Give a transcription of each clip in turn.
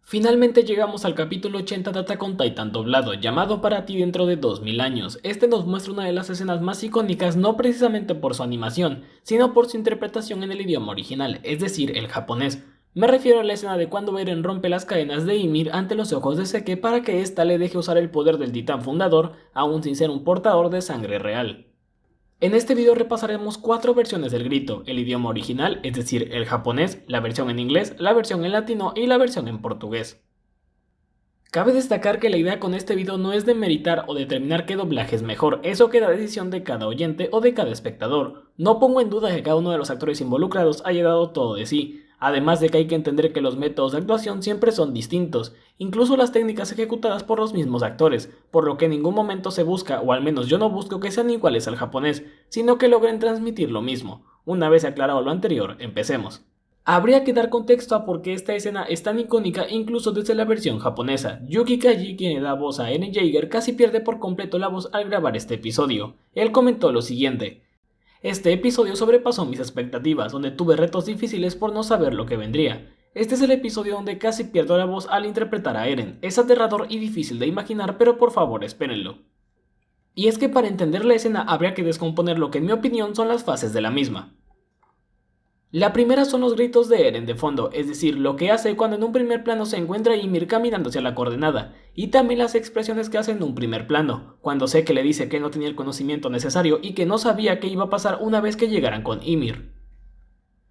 Finalmente llegamos al capítulo 80 de Attack on Titan doblado, llamado para ti dentro de 2000 años. Este nos muestra una de las escenas más icónicas no precisamente por su animación, sino por su interpretación en el idioma original, es decir, el japonés. Me refiero a la escena de cuando Eren rompe las cadenas de Ymir ante los ojos de Zeke para que ésta le deje usar el poder del titán fundador, aún sin ser un portador de sangre real. En este video repasaremos 4 versiones del grito, el idioma original, es decir, el japonés, la versión en inglés, la versión en latino y la versión en portugués. Cabe destacar que la idea con este video no es demeritar o determinar qué doblaje es mejor, eso queda a decisión de cada oyente o de cada espectador. No pongo en duda que cada uno de los actores involucrados haya dado todo de sí, además de que hay que entender que los métodos de actuación siempre son distintos, incluso las técnicas ejecutadas por los mismos actores, por lo que en ningún momento se busca, o al menos yo no busco que sean iguales al japonés, sino que logren transmitir lo mismo. Una vez aclarado lo anterior, empecemos. Habría que dar contexto a por qué esta escena es tan icónica incluso desde la versión japonesa. Yuki Kaji, quien le da voz a Eren Jaeger, casi pierde por completo la voz al grabar este episodio. Él comentó lo siguiente: este episodio sobrepasó mis expectativas, donde tuve retos difíciles por no saber lo que vendría. Este es el episodio donde casi pierdo la voz al interpretar a Eren. Es aterrador y difícil de imaginar, pero por favor espérenlo. Y es que para entender la escena habría que descomponer lo que en mi opinión son las fases de la misma. La primera son los gritos de Eren de fondo, es decir, lo que hace cuando en un primer plano se encuentra Ymir caminando hacia la coordenada, y también las expresiones que hace en un primer plano, cuando Zeke le dice que no tenía el conocimiento necesario y que no sabía qué iba a pasar una vez que llegaran con Ymir.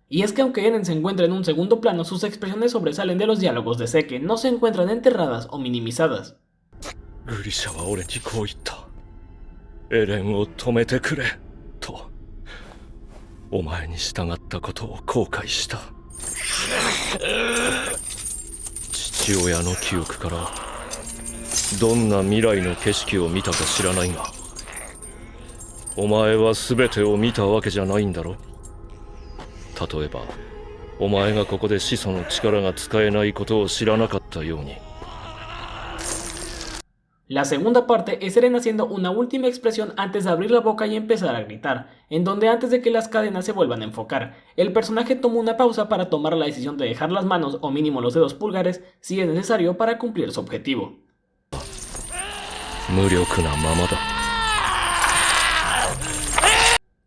Y es que aunque Eren se encuentra en un segundo plano, sus expresiones sobresalen de los diálogos de Zeke, no se encuentran enterradas o minimizadas. Grisha wa ore ni kou itta. Eren o tomete kure, to. お前に従ったことを後悔した。父親の記憶からどんな未来の景色を見たか知らないが、お前は全てを見たわけじゃないんだろ。例えば、お前がここで始祖の力が使えないことを知らなかったように。 La segunda parte es Eren haciendo una última expresión antes de abrir la boca y empezar a gritar, en donde antes de que las cadenas se vuelvan a enfocar, el personaje toma una pausa para tomar la decisión de dejar las manos o mínimo los dedos pulgares si es necesario para cumplir su objetivo.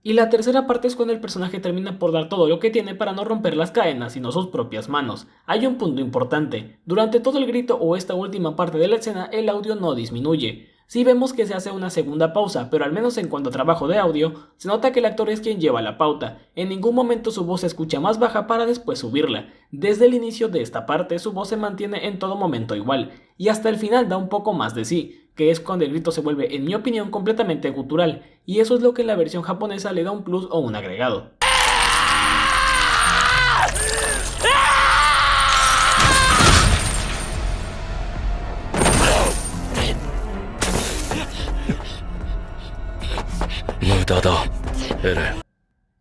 Y la tercera parte es cuando el personaje termina por dar todo lo que tiene para no romper las cadenas sino sus propias manos. Hay un punto importante: durante todo el grito o esta última parte de la escena el audio no disminuye. Sí vemos que se hace una segunda pausa, pero al menos en cuanto a trabajo de audio, se nota que el actor es quien lleva la pauta. En ningún momento su voz se escucha más baja para después subirla. Desde el inicio de esta parte su voz se mantiene en todo momento igual, y hasta el final da un poco más de sí, que es cuando el grito se vuelve, en mi opinión, completamente gutural, y eso es lo que en la versión japonesa le da un plus o un agregado.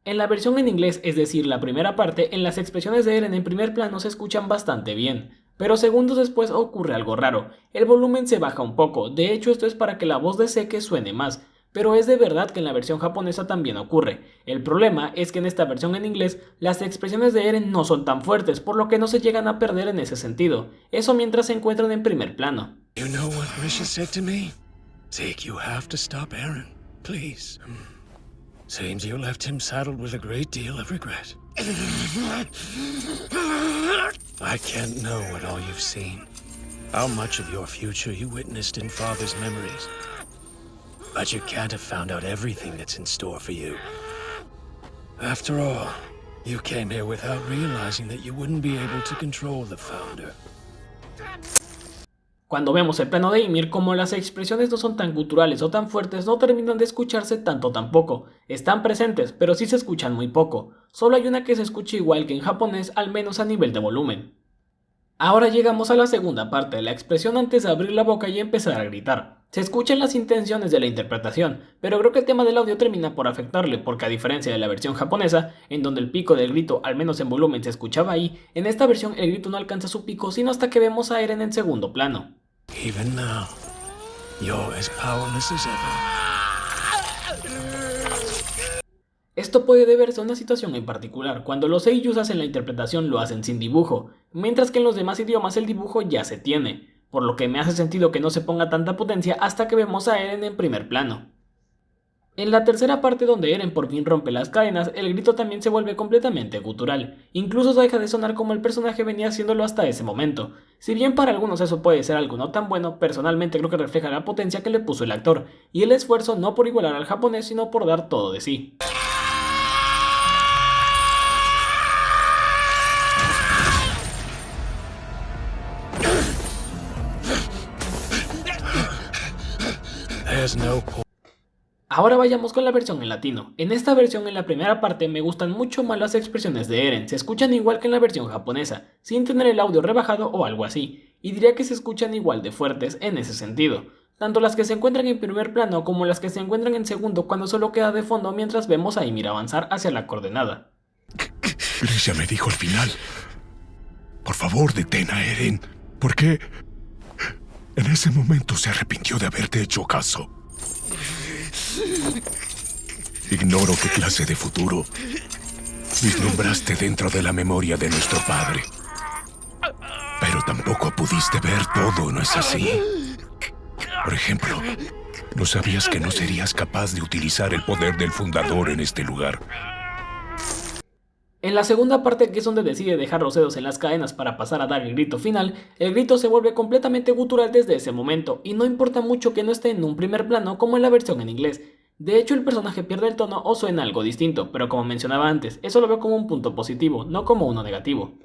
En la versión en inglés, es decir, la primera parte, en las expresiones de Eren en primer plano se escuchan bastante bien, pero segundos después ocurre algo raro. El volumen se baja un poco, de hecho esto es para que la voz de Zeke suene más, pero es de verdad que en la versión japonesa también ocurre. El problema es que en esta versión en inglés, las expresiones de Eren no son tan fuertes, por lo que no se llegan a perder en ese sentido, eso mientras se encuentran en primer plano. You know what Grisha said to me? Zeke, you have to stop Eren, please. Seems you left him saddled with a great deal of regret. I can't know what all you've seen, how much of your future you witnessed in Father's memories. But you can't have found out everything that's in store for you. After all, you came here without realizing that you wouldn't be able to control the Founder. Cuando vemos el plano de Ymir, como las expresiones no son tan guturales o tan fuertes, no terminan de escucharse tanto tampoco. Están presentes, pero sí se escuchan muy poco. Solo hay una que se escucha igual que en japonés, al menos a nivel de volumen. Ahora llegamos a la segunda parte, la expresión antes de abrir la boca y empezar a gritar. Se escuchan las intenciones de la interpretación, pero creo que el tema del audio termina por afectarle, porque a diferencia de la versión japonesa, en donde el pico del grito, al menos en volumen, se escuchaba ahí, en esta versión el grito no alcanza su pico sino hasta que vemos a Eren en segundo plano. Even now, you're as powerless as ever. Esto puede deberse a una situación en particular, cuando los seiyus hacen la interpretación lo hacen sin dibujo, mientras que en los demás idiomas el dibujo ya se tiene, por lo que me hace sentido que no se ponga tanta potencia hasta que vemos a Eren en primer plano. En la tercera parte donde Eren por fin rompe las cadenas, el grito también se vuelve completamente gutural, incluso deja de sonar como el personaje venía haciéndolo hasta ese momento. Si bien para algunos eso puede ser algo no tan bueno, personalmente creo que refleja la potencia que le puso el actor, y el esfuerzo no por igualar al japonés sino por dar todo de sí. Ahora vayamos con la versión en latino. En esta versión, en la primera parte, me gustan mucho más las expresiones de Eren, se escuchan igual que en la versión japonesa, sin tener el audio rebajado o algo así, y diría que se escuchan igual de fuertes en ese sentido, tanto las que se encuentran en primer plano como las que se encuentran en segundo cuando solo queda de fondo mientras vemos a Ymir avanzar hacia la coordenada. Grisha me dijo al final: por favor, detén a Eren, porque en ese momento se arrepintió de haberte hecho caso. Ignoro qué clase de futuro vislumbraste dentro de la memoria de nuestro padre, pero tampoco pudiste ver todo, ¿no es así? Por ejemplo, ¿no sabías que no serías capaz de utilizar el poder del fundador en este lugar? En la segunda parte, que es donde decide dejar los dedos en las cadenas para pasar a dar el grito final, el grito se vuelve completamente gutural desde ese momento, y no importa mucho que no esté en un primer plano como en la versión en inglés. De hecho, el personaje pierde el tono o suena algo distinto, pero como mencionaba antes, eso lo veo como un punto positivo, no como uno negativo.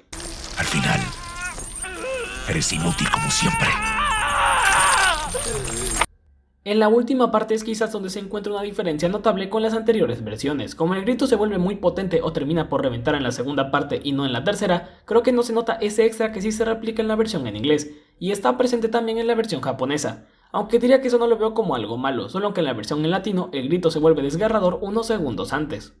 Al final, eres inútil como siempre. En la última parte es quizás donde se encuentra una diferencia notable con las anteriores versiones. Como el grito se vuelve muy potente o termina por reventar en la segunda parte y no en la tercera, creo que no se nota ese extra que sí se replica en la versión en inglés, y está presente también en la versión japonesa. Aunque diría que eso no lo veo como algo malo, solo que en la versión en latino el grito se vuelve desgarrador unos segundos antes.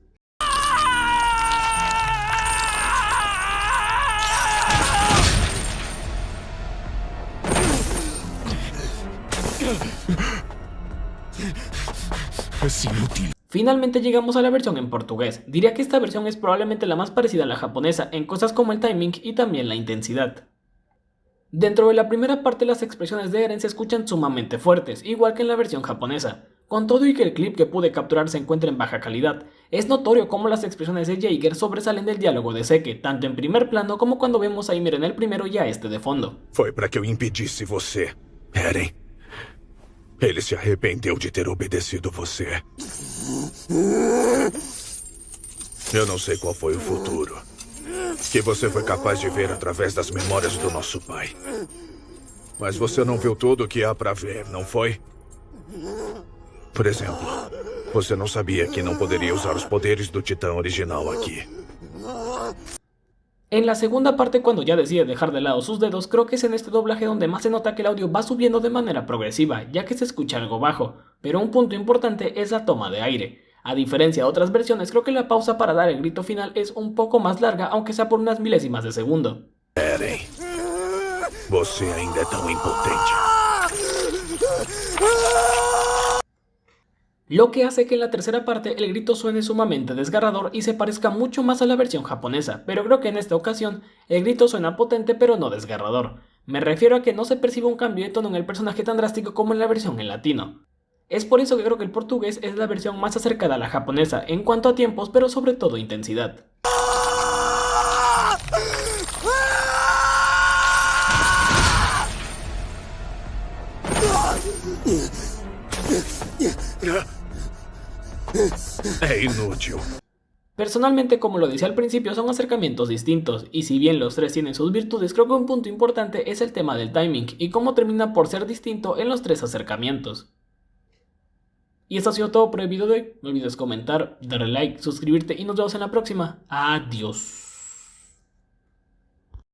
Es inútil. Finalmente llegamos a la versión en portugués. Diría que esta versión es probablemente la más parecida a la japonesa en cosas como el timing y también la intensidad. Dentro de la primera parte las expresiones de Eren se escuchan sumamente fuertes, igual que en la versión japonesa. Con todo y que el clip que pude capturar se encuentra en baja calidad, es notorio cómo las expresiones de Jaeger sobresalen del diálogo de Zeke, tanto en primer plano como cuando vemos a Ymir en el primero y a este de fondo. Foi para que eu impedisse você, Eren. Ele se arrependeu de ter obedecido você. Eu não sei qual foi o futuro que você foi capaz de ver através das memórias do nosso pai. Mas você não viu tudo o que há para ver, não foi? Por exemplo, você não sabia que não poderia usar os poderes do Titã original aqui. En la segunda parte, cuando ya decide dejar de lado sus dedos, creo que es en este doblaje donde más se nota que el audio va subiendo de manera progresiva, ya que se escucha algo bajo, pero un punto importante es la toma de aire. A diferencia de otras versiones, creo que la pausa para dar el grito final es un poco más larga, aunque sea por unas milésimas de segundo. Eren, você ainda é tão impotente. Lo que hace que en la tercera parte el grito suene sumamente desgarrador y se parezca mucho más a la versión japonesa, pero creo que en esta ocasión el grito suena potente pero no desgarrador. Me refiero a que no se percibe un cambio de tono en el personaje tan drástico como en la versión en latino. Es por eso que creo que el portugués es la versión más acercada a la japonesa en cuanto a tiempos, pero sobre todo intensidad. É inútil. Personalmente, como lo decía al principio, son acercamientos distintos, y si bien los tres tienen sus virtudes, creo que un punto importante es el tema del timing, y cómo termina por ser distinto en los tres acercamientos. Y esto ha sido todo por el video de hoy, no olvides comentar, darle like, suscribirte y nos vemos en la próxima. Adiós.